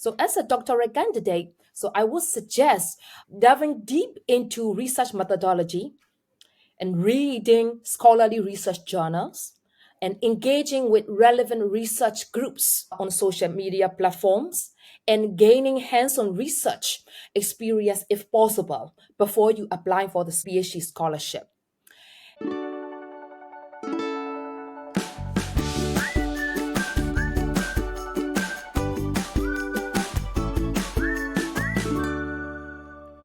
So as a doctorate candidate, so I would suggest delving deep into research methodology and reading scholarly research journals and engaging with relevant research groups on social media platforms and gaining hands-on research experience if possible before you apply for the PhD scholarship.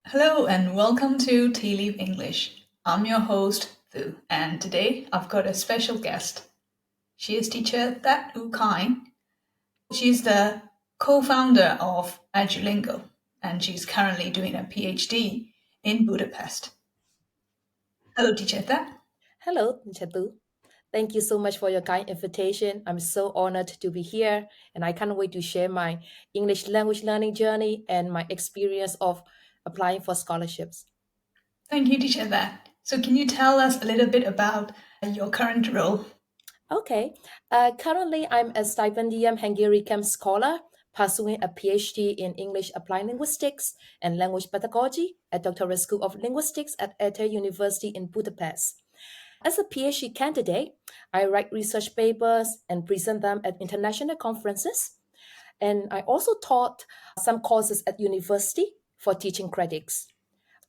Hello and welcome to Tea Leaf English. I'm your host, Thu, and today I've got a special guest. She is Teacher Thet Oo Khine. She's the co-founder of Edulingo, and she's currently doing a PhD in Budapest. Hello, Teacher Thet. Hello, Chatu. Thank you so much for your kind invitation. I'm so honored to be here, and I can't wait to share my English language learning journey and my experience of applying for scholarships. Thank you, Teacher Thet. So can you tell us a little bit about your current role? Okay. Currently, I'm a Stipendium Hungaricum scholar pursuing a PhD in English Applied Linguistics and Language Pedagogy at Doctoral School of Linguistics at ETH University in Budapest. As a PhD candidate, I write research papers and present them at international conferences. And I also taught some courses at university for teaching credits.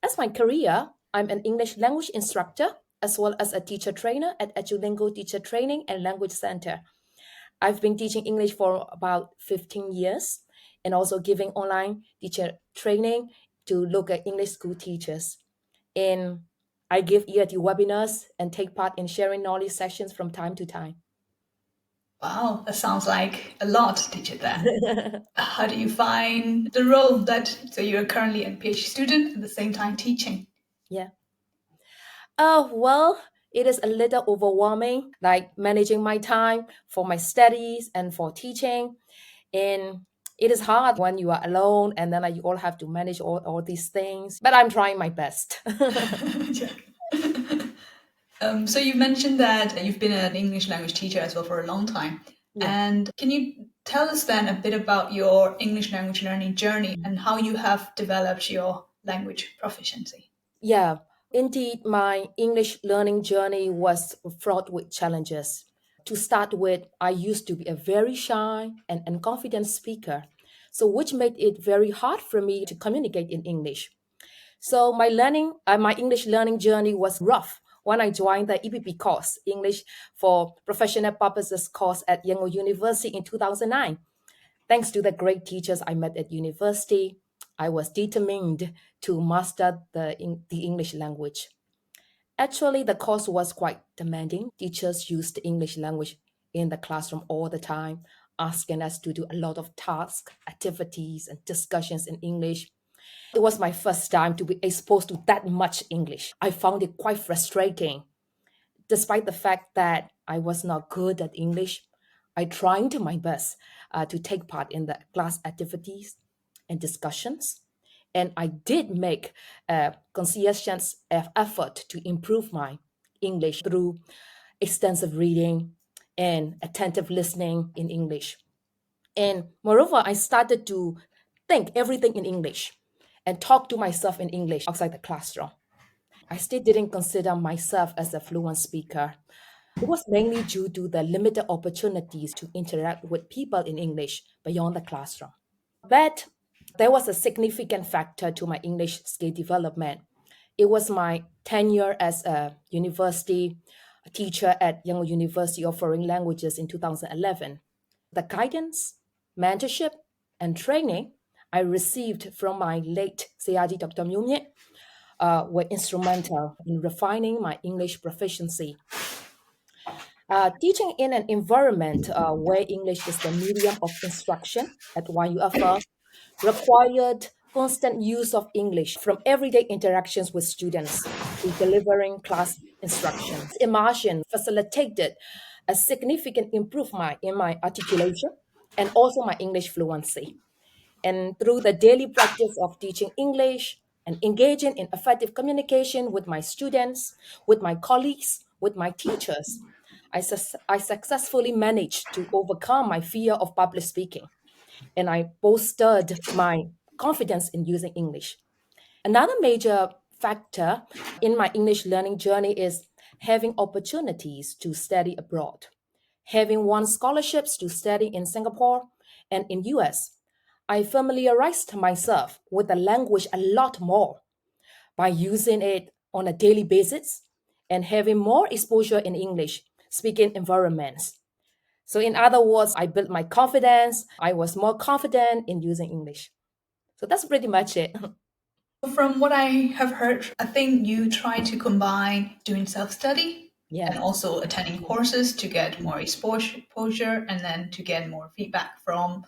As my career, I'm an English language instructor as well as a teacher trainer at Edulingo Teacher Training and Language Center. I've been teaching English for about 15 years and also giving online teacher training to local English school teachers. And I give ERT webinars and take part in sharing knowledge sessions from time to time. Wow, that sounds like a lot, Teacher Thet. How do you find the role so you're currently a PhD student at the same time teaching? Yeah. Well, it is a little overwhelming, like managing my time for my studies and for teaching. And it is hard when you are alone and then you all have to manage all these things. But I'm trying my best. Yeah. So you mentioned that you've been an English language teacher as well for a long time. Yeah. And can you tell us then a bit about your English language learning journey and how you have developed your language proficiency? Yeah. Indeed, my English learning journey was fraught with challenges. To start with, I used to be a very shy and unconfident speaker, so which made it very hard for me to communicate in English. So my English learning journey was rough when I joined the EPP course, English for Professional Purposes course at Yale University in 2009. Thanks to the great teachers I met at university, I was determined to master the English language. Actually, the course was quite demanding. Teachers used the English language in the classroom all the time, asking us to do a lot of tasks, activities, and discussions in English. It was my first time to be exposed to that much English. I found it quite frustrating. Despite the fact that I was not good at English, I tried my best to take part in the class activities and discussions. And I did make a conscientious effort to improve my English through extensive reading and attentive listening in English. And moreover, I started to think everything in English and talk to myself in English outside the classroom. I still didn't consider myself as a fluent speaker. It was mainly due to the limited opportunities to interact with people in English beyond the classroom. But there was a significant factor to my English skill development. It was my tenure as a university teacher at Yale University of Foreign Languages in 2011. The guidance, mentorship, and training I received from my late CRD Dr. Myumye were instrumental in refining my English proficiency. Teaching in an environment where English is the medium of instruction at YUFR required constant use of English from everyday interactions with students to delivering class instructions. Immersion facilitated a significant improvement in my articulation and also my English fluency. And through the daily practice of teaching English and engaging in effective communication with my students, with my colleagues, with my teachers, I successfully managed to overcome my fear of public speaking. and I bolstered my confidence in using English. Another major factor in my English learning journey is having opportunities to study abroad. Having won scholarships to study in Singapore and in US, I familiarized myself with the language a lot more by using it on a daily basis and having more exposure in English speaking environments. So, in other words, I built my confidence. I was more confident in using English. So, that's pretty much it. From what I have heard, I think you try to combine doing self study and Yeah, also attending courses to get more exposure and then to get more feedback from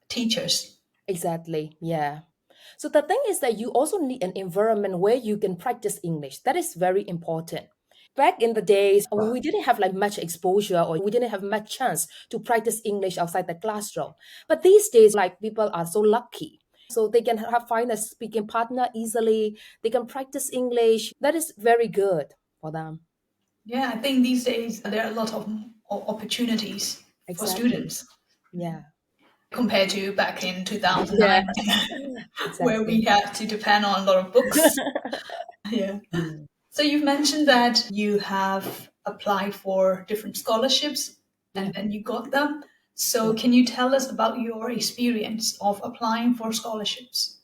teachers. exactly. Yeah. So, the thing is that you also need an environment where you can practice English. That is very important. Back in the days, we didn't have like much exposure or we didn't have much chance to practice English outside the classroom. But these days, like people are so lucky. So they can find a speaking partner easily. They can practice English. That is very good for them. Yeah, I think these days there are a lot of opportunities for Exactly. students Yeah. compared to back in Yeah. 2009 where we Exactly. had to depend on a lot of books. Yeah. Mm. So you've mentioned that you have applied for different scholarships Yeah. and then you got them. So Yeah. can you tell us about your experience of applying for scholarships?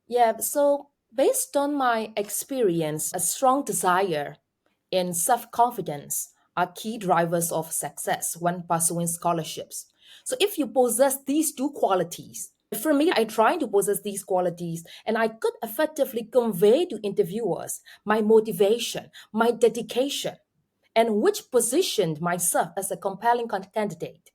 Yeah. So based on my experience, a strong desire and self confidence are key drivers of success when pursuing scholarships. So, if you possess these two qualities, for me, I try to possess these qualities and I could effectively convey to interviewers my motivation, my dedication, and which positioned myself as a compelling candidate.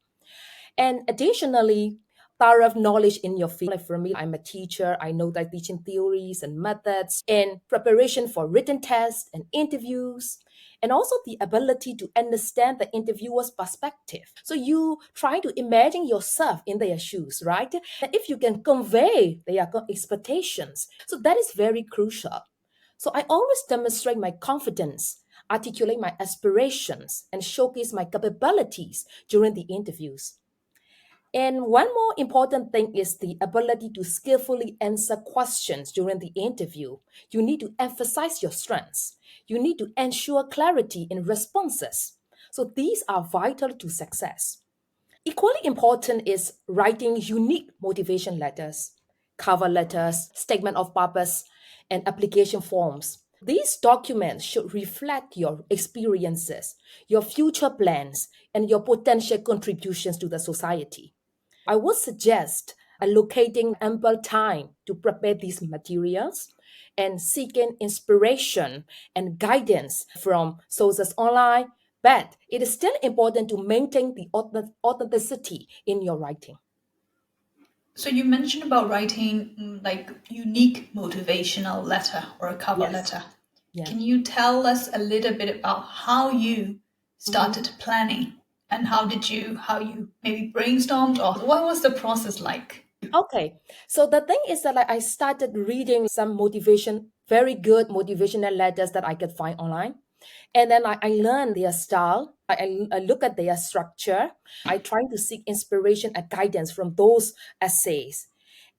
And additionally, thorough knowledge in your field. Like for me, I'm a teacher. I know that teaching theories and methods in preparation for written tests and interviews, and also the ability to understand the interviewer's perspective. So you try to imagine yourself in their shoes, right? And if you can convey their expectations, so that is very crucial. So I always demonstrate my confidence, articulate my aspirations, and showcase my capabilities during the interviews. And one more important thing is the ability to skillfully answer questions during the interview. You need to emphasize your strengths. You need to ensure clarity in responses. So these are vital to success. Equally important is writing unique motivation letters, cover letters, statement of purpose, and application forms. These documents should reflect your experiences, your future plans, and your potential contributions to the society. I would suggest allocating ample time to prepare these materials and seeking inspiration and guidance from sources online. But it is still important to maintain the authenticity in your writing. So you mentioned about writing like unique motivational letter or a cover Yes. letter. Yeah. Can you tell us a little bit about how you Mhm. started planning and how you maybe brainstormed or what was the process like? Okay. So the thing is that like, I started reading some very good motivational letters that I could find online. And then I learned their style. I look at their structure. I try to seek inspiration and guidance from those essays.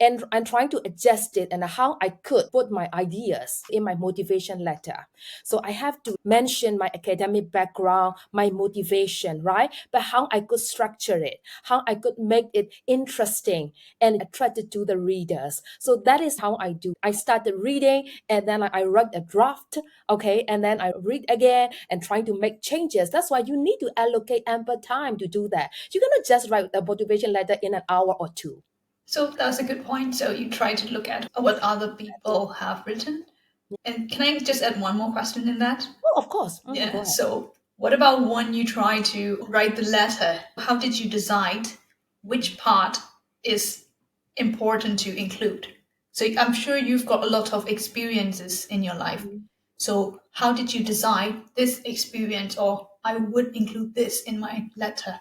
And I'm trying to adjust it and how I could put my ideas in my motivation letter. So I have to mention my academic background, my motivation, right? But how I could structure it, how I could make it interesting and attractive to the readers. So that is how I do. I started reading and then I write a draft, okay, and then I read again and trying to make changes. That's why you need to allocate ample time to do that. You cannot just write a motivation letter in an hour or two. So that's a good point. So you try to look at what other Exactly. people have written. And can I just add one more question in that? Oh, of course. Go Yeah. ahead. So what about when you try to write the letter? How did you decide which part is important to include? So I'm sure you've got a lot of experiences in your life. Mhm. So how did you decide this experience or I would include this in my letter?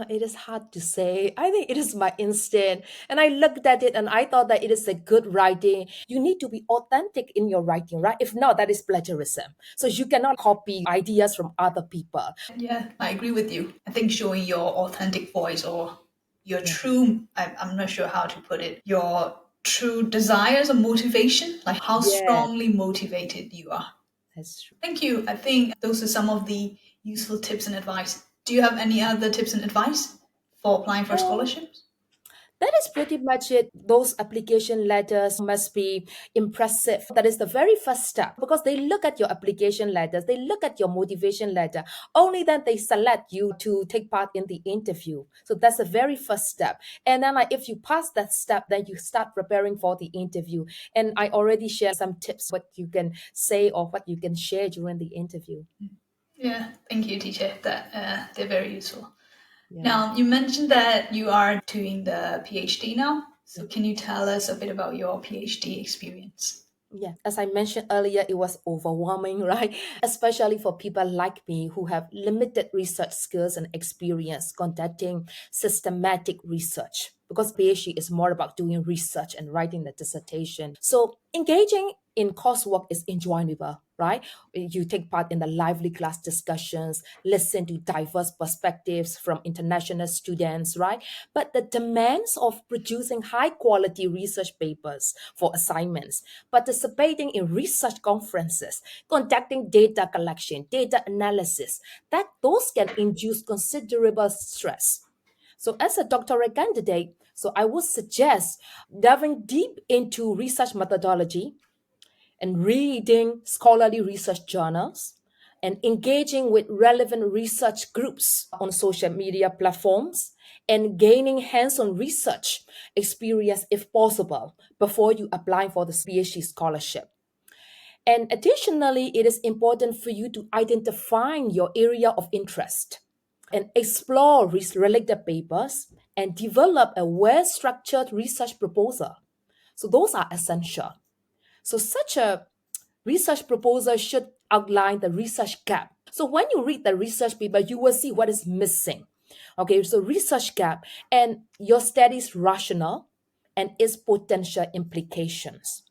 It is hard to say. I think it is my instinct. And I looked at it and I thought that it is a good writing. You need to be authentic in your writing, right? If not, that is plagiarism. So you cannot copy ideas from other people. Yeah, I agree with you. I think showing your authentic voice or your Yeah. true, I'm not sure how to put it, your true desires or motivation, like how Yes, strongly motivated you are. that's true. Thank you. I think those are some of the useful tips and advice. Do you have any other tips and advice for applying for Um, scholarships? That is pretty much it. Those application letters must be impressive. That is the very first step because they look at your application letters, they look at your motivation letter. Only then they select you to take part in the interview. So that's the very first step. And then, like, if you pass that step, then you start preparing for the interview. And I already shared some tips what you can say or what you can share during the interview. Yeah, thank you, teacher. That they're very useful. Yeah. Now, you mentioned that you are doing the PhD now. Yeah. So, can you tell us a bit about your PhD experience? Yeah, as I mentioned earlier, it was overwhelming, right? Especially for people like me who have limited research skills and experience conducting systematic research. Because PhD is more about doing research and writing the dissertation. So engaging in coursework is enjoyable, right? You take part in the lively class discussions, listen to diverse perspectives from international students, right? But the demands of producing high quality research papers for assignments, participating in research conferences, conducting data collection, data analysis, that those can induce considerable stress. So as a doctorate candidate, so I would suggest delving deep into research methodology and reading scholarly research journals and engaging with relevant research groups on social media platforms and gaining hands-on research experience if possible before you apply for the PhD scholarship. And additionally, it is important for you to identify your area of interest and explore related papers and develop a well-structured research proposal. So those are essential. So such a research proposal should outline the research gap. So when you read the research paper, you will see what is missing. Okay, so research gap and your study's rationale and its potential implications.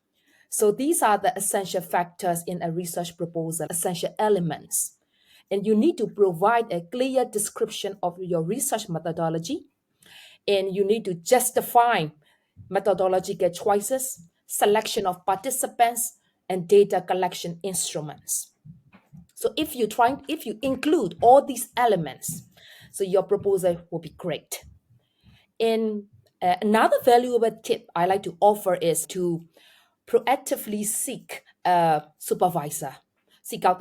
So these are the essential factors in a research proposal, essential elements. And you need to provide a clear description of your research methodology, and you need to justify methodological choices, selection of participants, and data collection instruments. So if you include all these elements, so your proposal will be great. And another valuable tip I like to offer is to proactively seek out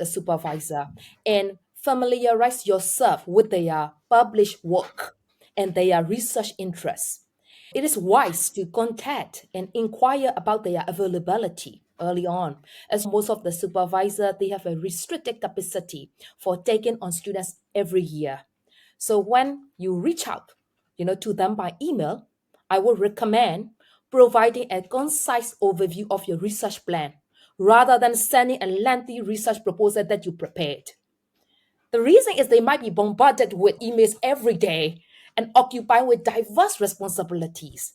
a supervisor, and familiarize yourself with their published work and their research interests. It is wise to contact and inquire about their availability early on, as most of the supervisor they have a restricted capacity for taking on students every year. So when you reach out, to them by email, I would recommend providing a concise overview of your research plan rather than sending a lengthy research proposal that you prepared. The reason is they might be bombarded with emails every day and occupied with diverse responsibilities.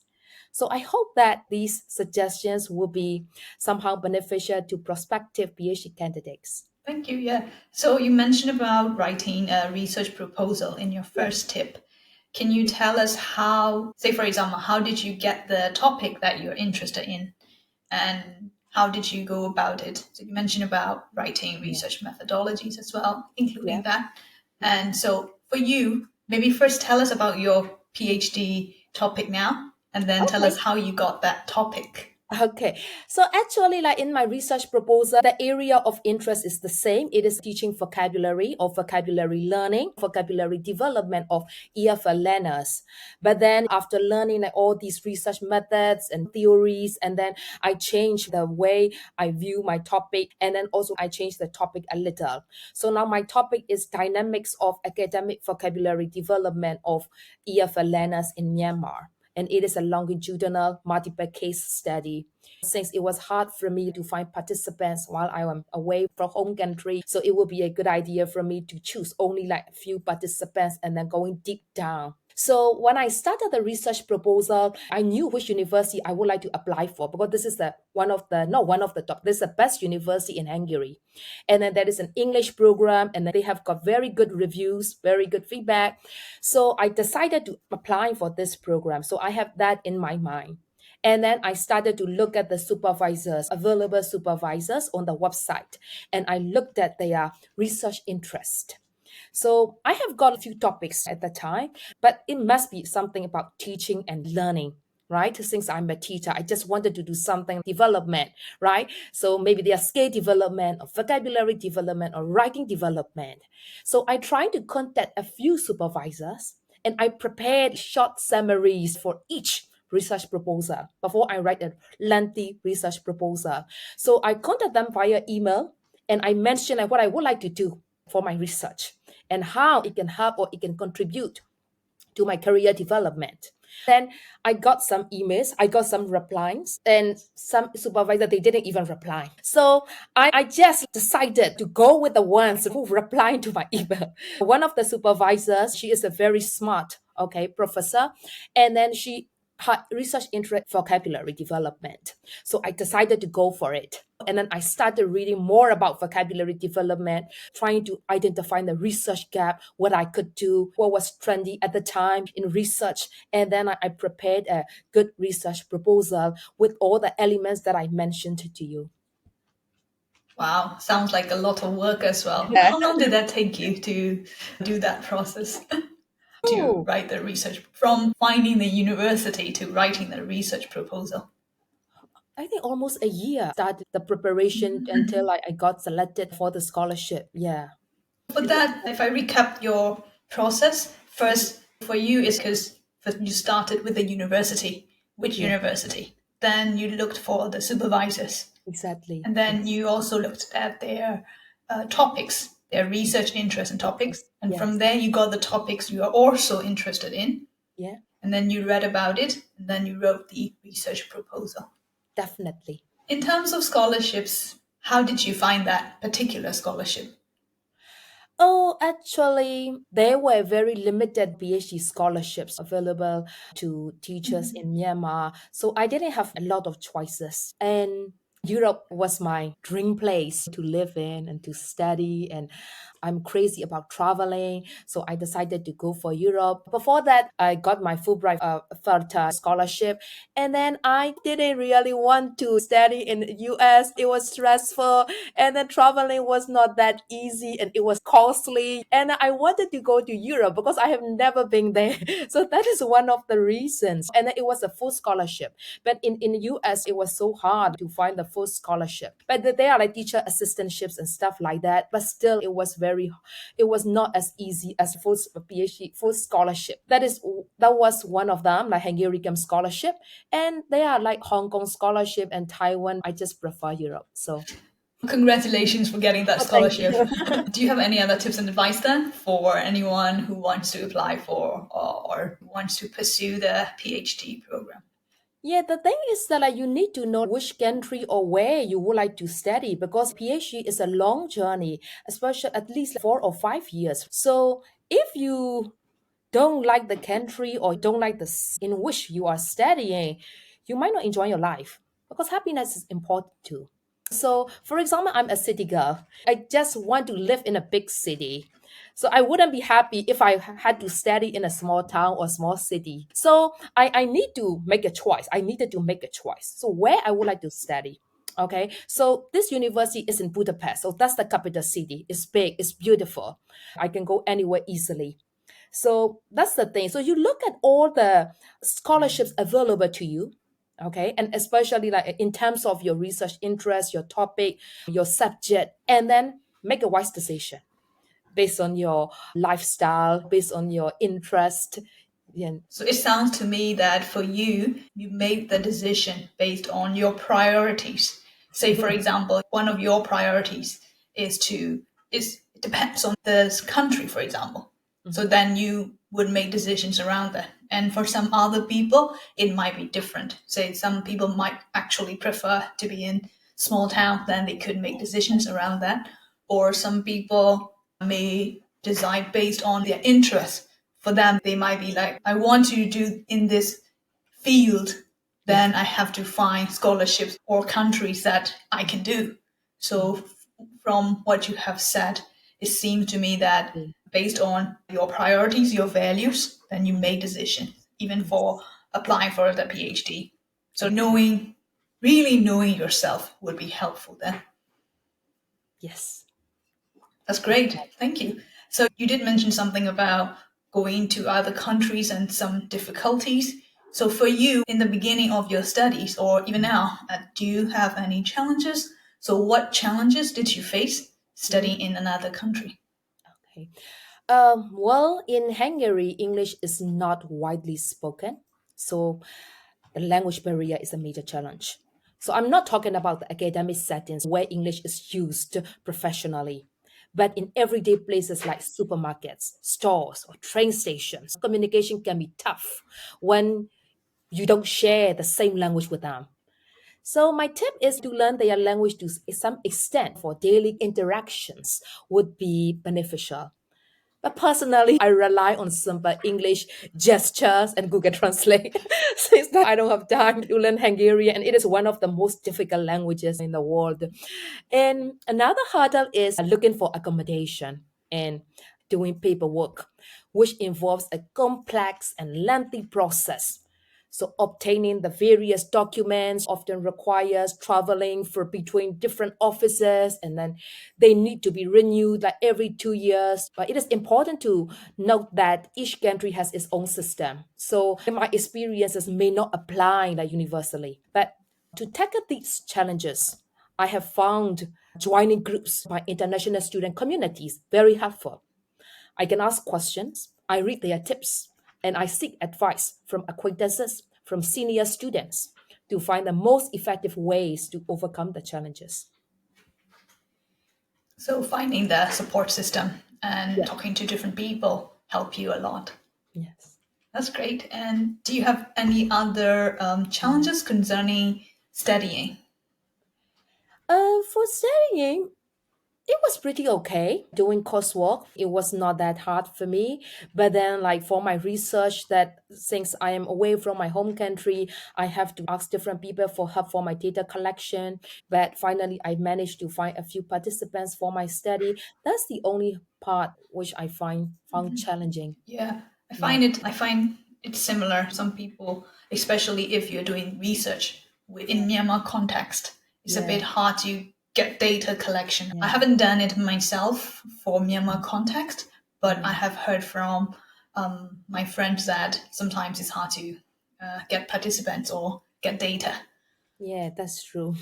So I hope that these suggestions will be somehow beneficial to prospective PhD candidates. Thank you. Yeah. So, you mentioned about writing a research proposal in your Yeah. first tip. Can you tell us how, say, for example, how did you get the topic that you're interested in? And how did you go about it? So you mentioned about writing Yeah. research methodologies as well, including Yeah. that. And so for you, maybe first tell us about your PhD topic now, and then tell us Okay. how you got that topic. Okay, so actually, like in my research proposal, the area of interest is the same. It is teaching vocabulary or vocabulary learning, vocabulary development of EFL learners. But then after learning like all these research methods and theories, and then I changed the way I view my topic, and then also I changed the topic a little. So now my topic is dynamics of academic vocabulary development of EFL learners in Myanmar, and it is a longitudinal multiple case study. Since it was hard for me to find participants while I am away from home country, so it would be a good idea for me to choose only like a few participants and then going deep down. So when I started the research proposal, I knew which university I would like to apply for because this is the top. This is the best university in Hungary. And then there is an English program and they have got very good reviews, very good feedback. So I decided to apply for this program. So I have that in my mind. And then I started to look at the supervisors, available supervisors on the website. And I looked at their research interest. So I have got a few topics at the time, but it must be something about teaching and learning. Right? Since I'm a teacher, I just wanted to do something development, right? So maybe their skill development or vocabulary development or writing development. So I tried to contact a few supervisors and I prepared short summaries for each research proposal before I write a lengthy research proposal. So I contact them via email and I mentioned like what I would like to do for my research and how it can help or it can contribute to my career development. Then I got some emails, I got some replies, and some supervisor they didn't even reply. So I just decided to go with the ones who replied to my email. One of the supervisors, she is a very smart, professor, and then she had research interest vocabulary development. So I decided to go for it. And then I started reading more about vocabulary development, trying to identify the research gap, what I could do, what was trendy at the time in research. And then I prepared a good research proposal with all the elements that I mentioned to you. Wow, sounds like a lot of work as well. Yeah. How long did that take you to do that process? To Oh, write the research from finding the university to writing the research proposal? I think almost a year started the preparation until I got selected for the scholarship. Yeah. For that, if I recap your process, first for you is because you started with the university. Which Yeah, university? Then you looked for the supervisors. exactly. And then Yes. you also looked at their topics, their research interests and topics. And from Yes. there, you got the topics you are also interested in. Yeah, And then you read about it. And then you wrote the research proposal. definitely. In terms of scholarships, how did you find that particular scholarship? Oh, actually, there were very limited PhD scholarships available to teachers in Myanmar. So I didn't have a lot of choices. And Europe was my dream place to live in and to study. And I'm crazy about traveling. So I decided to go for Europe. Before that, I got my Fulbright Further scholarship. And then I didn't really want to study in the US. It was stressful. And then traveling was not that easy and it was costly. And I wanted to go to Europe because I have never been there. So that is one of the reasons. And then it was a full scholarship. But in the US, it was so hard to find the full scholarship. But there are like teacher assistantships and stuff like that. But still, it was not as easy as full PhD, full scholarship. That was one of them, like Hungaricum scholarship. And they are like Hong Kong scholarship and Taiwan. I just prefer Europe. So Congratulations for getting that oh, thank scholarship. you. Do you have any other tips and advice then for anyone who wants to apply for or wants to pursue the PhD program? Yeah, the thing is that like you need to know which country or where you would like to study because PhD is a long journey, especially at least 4 or 5 years. So if you don't like the country or don't like in which you are studying, you might not enjoy your life because happiness is important too. So, for example, I'm a city girl. I just want to live in a big city. So I wouldn't be happy if I had to study in a small town or small city. So I need to make a choice. I needed to make a choice. So where I would like to study. Okay. So this university is in Budapest. So that's the capital city. It's big, it's beautiful. I can go anywhere easily. So that's the thing. So you look at all the scholarships available to you, okay, and especially like in terms of your research interest, your topic, your subject, and then make a wise decision based on your lifestyle, based on your interest. Yeah. So it sounds to me that for you, you made the decision based on your priorities. Say, for example, one of your priorities is it depends on the country, for example. So then you would make decisions around that. And for some other people, it might be different. Say some people might actually prefer to be in small town, then they could make decisions around that. Or some people may decide based on their interests. For them, they might be like, I want to do in this field, Yeah. then I have to find scholarships or countries that I can do. Mm. So, from what you have said, it seems to me that Mm. based on your priorities, your values, then you Mm. make decisions, even for Yes. applying for the PhD. So, Exactly. really knowing yourself would be helpful then. Yes. That's great. Thank you. So you did mention something about going to other countries and some difficulties. So for you in the beginning of your studies or even now, do you have any challenges? So what challenges did you face Mhm. studying in another country? Okay. Well, in Hungary, English is not widely spoken. So the language barrier is a major challenge. So I'm not talking about the academic settings where English is used professionally, but in everyday places like supermarkets, stores, or train stations, communication can be tough when you don't share the same language with them. So my tip is to learn their language to some extent for daily interactions would be beneficial. But personally, I rely on simple English gestures and Google Translate since I don't have time to learn Hungarian, and it is one of the most difficult languages in the world. And another hurdle is looking for accommodation and doing paperwork, which involves a complex and lengthy process. So obtaining the various documents often requires traveling for between different offices, and then they need to be renewed like every 2 years. But it is important to note that each country has its own system. So my experiences may not apply like universally. But to tackle these challenges, I have found joining groups by international student communities very helpful. I can ask questions, I read their tips, and I seek advice from acquaintances, from senior students to find the most effective ways to overcome the challenges. So finding the support system and Yeah. talking to different people help you a lot. Yes. That's great. And do you have any other Mm. challenges concerning studying? For studying, it was pretty okay doing coursework. It was not that hard for me. But then, like for my research, that since I am away from my home country, I have to ask different people for help for my data collection. But finally, I managed to find a few participants for my study. That's the only part which I found challenging. Yeah, Yeah, I find it similar. Some people, especially if you're doing research yeah, within Myanmar context, it's a yeah, bit hard to get data collection. I yeah. haven't done it myself for Myanmar context, but I Mhm. have heard from my friends that sometimes it's hard to get participants or get data. Yeah, that's true.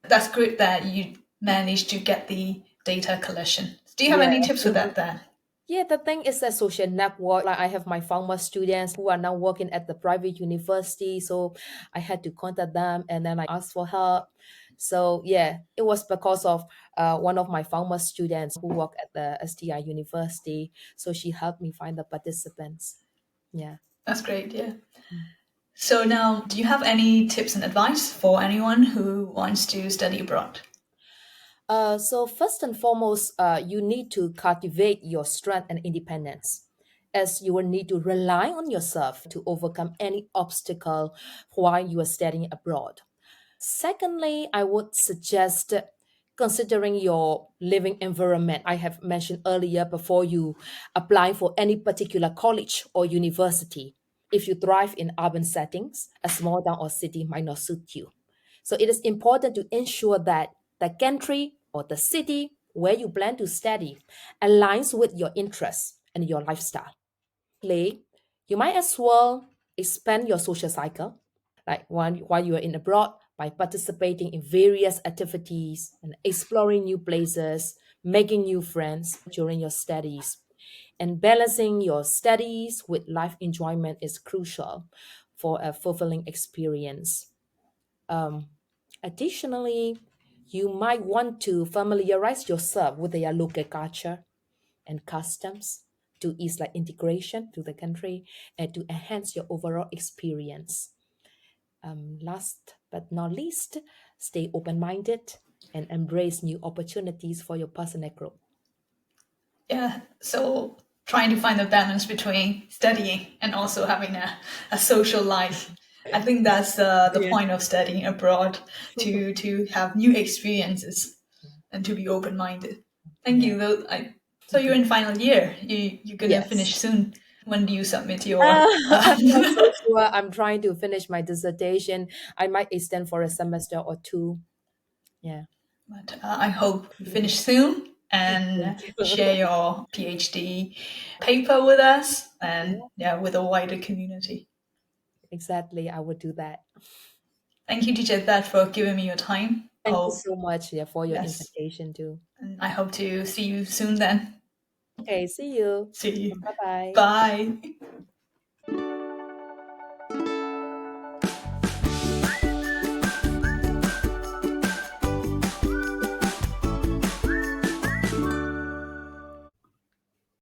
That's great that you managed to get the data collection. Do you have Yeah. any tips for that then? Yeah, the thing is a social network. Like I have my former students who are now working at the private university. So I had to contact them and then I asked for help. So yeah, it was because of one of my former students who work at the STI university. So she helped me find the participants. Yeah. That's great, yeah. So now, do you have any tips and advice for anyone who wants to study abroad? So first and foremost, you need to cultivate your strength and independence, as you will need to rely on yourself to overcome any obstacle while you are studying abroad. Secondly, I would suggest considering your living environment. I have mentioned earlier before you apply for any particular college or university. If you thrive in urban settings, a small town or city might not suit you. So it is important to ensure that the country or the city where you plan to study aligns with your interests and your lifestyle. Lastly, you might as well expand your social cycle, like while you are in abroad, by participating in various activities and exploring new places, making new friends during your studies. And balancing your studies with life enjoyment is crucial for a fulfilling experience. Um, Additionally, you might want to familiarize yourself with their local culture and customs to ease like integration to the country and to enhance your overall experience. Last but not least, stay open-minded and embrace new opportunities for your personal growth. Yeah, so trying to find a balance between studying and also having a social life. I think that's the Yeah. point of studying abroad, to have new experiences and to be open minded. Thank Yeah. you. Though so you're in final year. You're gonna Yes. finish soon. When do you submit your? I'm not so sure. I'm trying to finish my dissertation. I might extend for a semester or two. Yeah. But I hope you finish soon Thank and you. share your PhD paper with us and Yeah, yeah, with a wider community. exactly. I would do that. Thank you, Teacher Thet, for giving me your time. Thank you Oh, so much, yeah, for your yes. invitation too. And I hope to see you soon then. Okay, see you. See you. Bye bye. Bye.